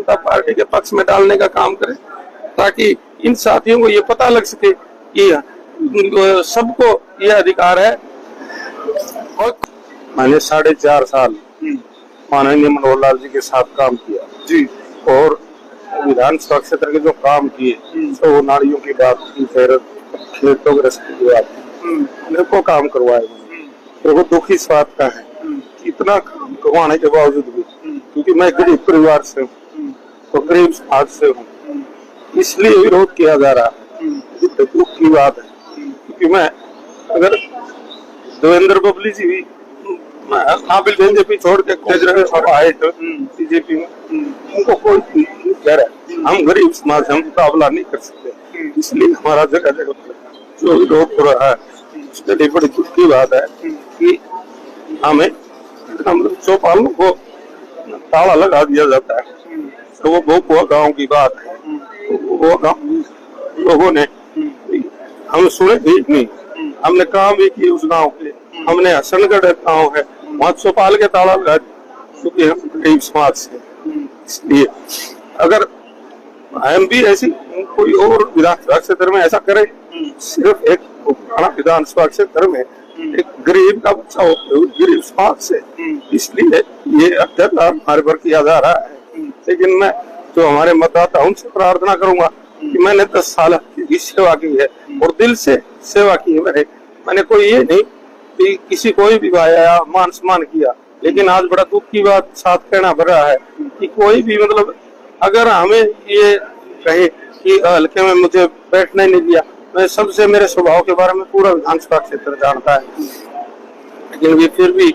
जनता party के पक्ष में डालने का काम करें, ताकि इन साथियों को ये पता लग सके कि सबको ये अधिकार है। और मैंने 4.5 साल माननीय मनोहर लाल जी के साथ काम किया जी, और विधानसभा क्षेत्र के जो काम किए, तो वो नालियों की बात की, फिर खेतों के रस्ते की बात की, मेरे को काम करवाया। मेरे को दुख इस बात का है कि इतना काम करवाने के बावजूद भी, क्योंकि मैं गरीब परिवार से हूँ तो गरीब समाज से हूँ, इसलिए विरोध किया जा रहा है। दुख की बात है, क्योंकि मैं अगर देवेंद्र बबली जी भी बीजेपी छोड़ के आए तो बीजेपी में, उनको कोई कह रहा है हम गरीब समाज हम मुकाबला नहीं कर सकते, इसलिए हमारा जगह जगह जो विरोध हो रहा है उसके लिए बड़ी दुख की बात है कि हम चौपालों को ताला लगा दिया जाता है। तो वो भोपुआ गांव की बात है, वो गांव लोगों ने हम सुने भी नहीं, हमने काम भी किए उस गांव के, हमने हसनगढ़ गांव है वहाँ चौपाल के ताला लगा, क्योंकि हम गरीब समाज से। इसलिए अगर हम भी ऐसी कोई और विधानसभा क्षेत्र में ऐसा करें, सिर्फ एक विधानसभा क्षेत्र में एक गरीब का बच्चा होते हुए गरीब समाज से, इसलिए ये अत्याचार हमारे पर किया जा रहा है। लेकिन मैं जो हमारे मतदाता उनसे प्रार्थना करूंगा कि मैंने 10 साल की सेवा की है और दिल से सेवा की है। मैंने कोई ये नहीं कि किसी कोई भी आया मान सम्मान किया, लेकिन आज बड़ा दुख की बात साथ कहना पड़ रहा है कि कोई भी मतलब अगर हमें ये कहे कि हल्के में मुझे बैठने नहीं दिया, मैं सबसे मेरे स्वभाव के बारे में पूरा विधानसभा क्षेत्र जानता है, लेकिन ये फिर भी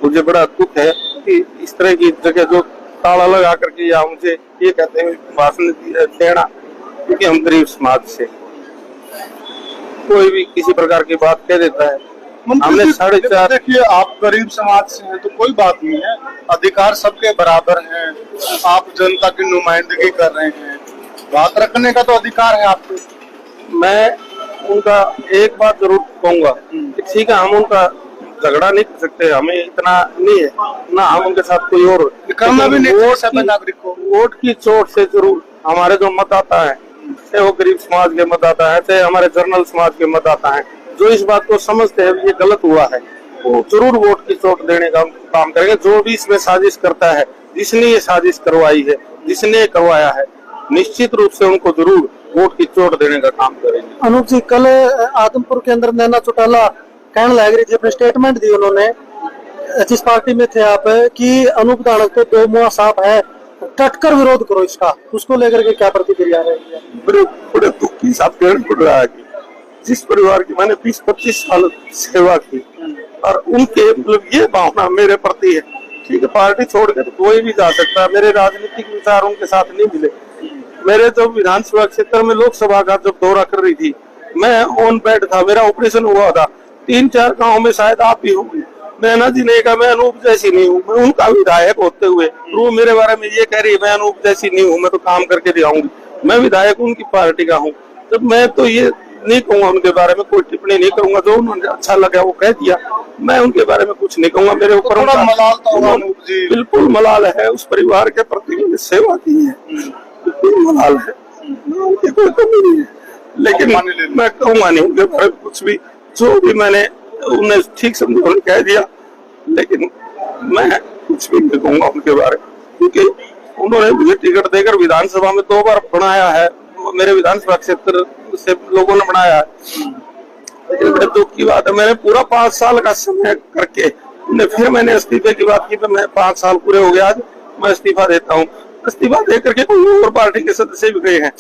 मुझे बड़ा दुख है कि इस तरह की जगह जो ताला लगा करके या मुझे ये कहते हैं भाषण देना, क्योंकि हम गरीब समाज से कोई भी किसी प्रकार की बात कह देता है। हमने 4.5 देखिए, आप गरीब समाज से हैं तो कोई बात नहीं है, अधिकार सबके बराबर हैं, आप जनता की नुमाइंदगी कर रहे हैं, बात रखने का तो अधिकार है आपको। मैं उनका एक बात जरूर कहूंगा, ठीक है हम उनका झगड़ा नहीं कर सकते, हमें इतना नहीं है ना, हम उनके साथ कोई और करना भी नहीं, नागरिक को वोट की चोट से जरूर हमारे जो मतदाता है, चाहे वो गरीब समाज के मतदाता है, चाहे हमारे जनरल समाज के मतदाता है, जो इस बात को समझते हैं ये गलत हुआ है, वो जरूर वोट की चोट देने का काम करेंगे। जो भी इसमें साजिश करता है, जिसने ये साजिश करवाई है, जिसने करवाया है, निश्चित रूप से उनको जरूर वोट की चोट देने का काम करेंगे। अनूप जी, कल आदमपुर के अंदर नैना चौटाला कहने लग रही थी, अपने स्टेटमेंट दी उन्होंने, जिस पार्टी में थे आप, कि अनूप धानक तो दो मुआ साहब है, डटकर विरोध करो इसका, उसको लेकर के क्या प्रतिक्रिया रही है? बड़े दुख की साथ कहना पड़ रहा है कि जिस परिवार की मैंने 20-25 साल सेवा की और उनके मतलब ये भावना मेरे प्रति है, ठीक है पार्टी छोड़ के तो कोई भी जा सकता है, मेरे राजनीतिक विचार उनके साथ नहीं मिले। मेरे जो विधानसभा क्षेत्र में लोकसभा का जब दौरा कर रही थी, मैं ऑन बेड था, मेरा ऑपरेशन हुआ था, 3-4 गाँव में शायद आप भी होंगे, नैना जी ने कहा मैं अनूप जैसी नहीं हूँ, मैं उनका विधायक होते हुए वो मेरे बारे में ये कह रही है मैं अनूप जैसी नहीं हूँ, मैं तो काम करके दिखाऊंगी, मैं विधायक उनकी पार्टी का हूँ। जब मैं तो ये नहीं कहूंगा उनके बारे में, कोई टिप्पणी नहीं करूंगा, जो उन्होंने अच्छा लगा वो कह दिया, मैं उनके बारे में कुछ नहीं कहूंगा। मेरे ऊपर बिल्कुल मलाल है, उस परिवार के प्रति मैंने सेवा की है, बिल्कुल मलाल है, उनकी कोई कमी नहीं है, लेकिन मैं कहूंगा नहीं उनके बारे में कुछ भी, जो भी मैंने उन्हें ठीक समझा उन्होंने कह दिया, लेकिन मैं कुछ भी नहीं कहूंगा उनके बारे में, क्योंकि उन्होंने मुझे टिकट देकर विधानसभा में 2 बार बनाया है, मेरे विधानसभा क्षेत्र से लोगों ने बनाया है, लेकिन बड़े दुख की बात है मैंने पूरा 5 साल का समय करके फिर मैंने इस्तीफे की बात की, तो मैं 5 साल पूरे हो गया, आज मैं इस्तीफा देता हूँ। इस्तीफा दे करके कोई और पार्टी के सदस्य भी गए हैं,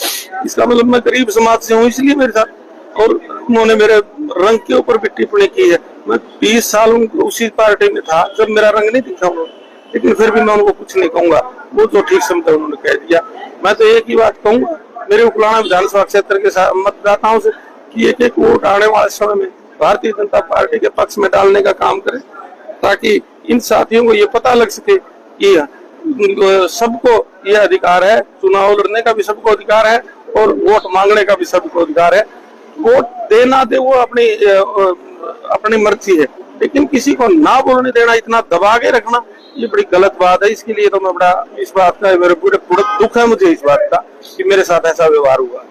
इसका मतलब मैं गरीब समाज से हूँ, इसलिए मेरे साथ, और उन्होंने मेरे रंग के ऊपर भी टिप्पणी की है। मैं 20 साल उसी पार्टी में था जब मेरा रंग नहीं दिखा उन्होंने, लेकिन फिर भी मैं उनको कुछ नहीं कहूंगा, वो जो ठीक समझा उन्होंने कह दिया। मैं तो एक ही बात कहूंगा मेरे उकलाना विधानसभा क्षेत्र के मतदाताओं से कि एक वोट आने वाले समय में भारतीय जनता पार्टी के पक्ष में डालने का काम करें, ताकि इन साथियों को ये पता लग सके कि सबको ये अधिकार है, चुनाव लड़ने का भी सबको अधिकार है और वोट मांगने का भी सबको अधिकार है। वोट देना दे वो अपनी मर्जी है, लेकिन किसी को ना बोलने देना, इतना दबा के रखना, ये बड़ी गलत बात है। इसके लिए तो मैं बड़ा इस बात का मेरे पूरे दुख है मुझे इस बात का कि मेरे साथ ऐसा व्यवहार हुआ।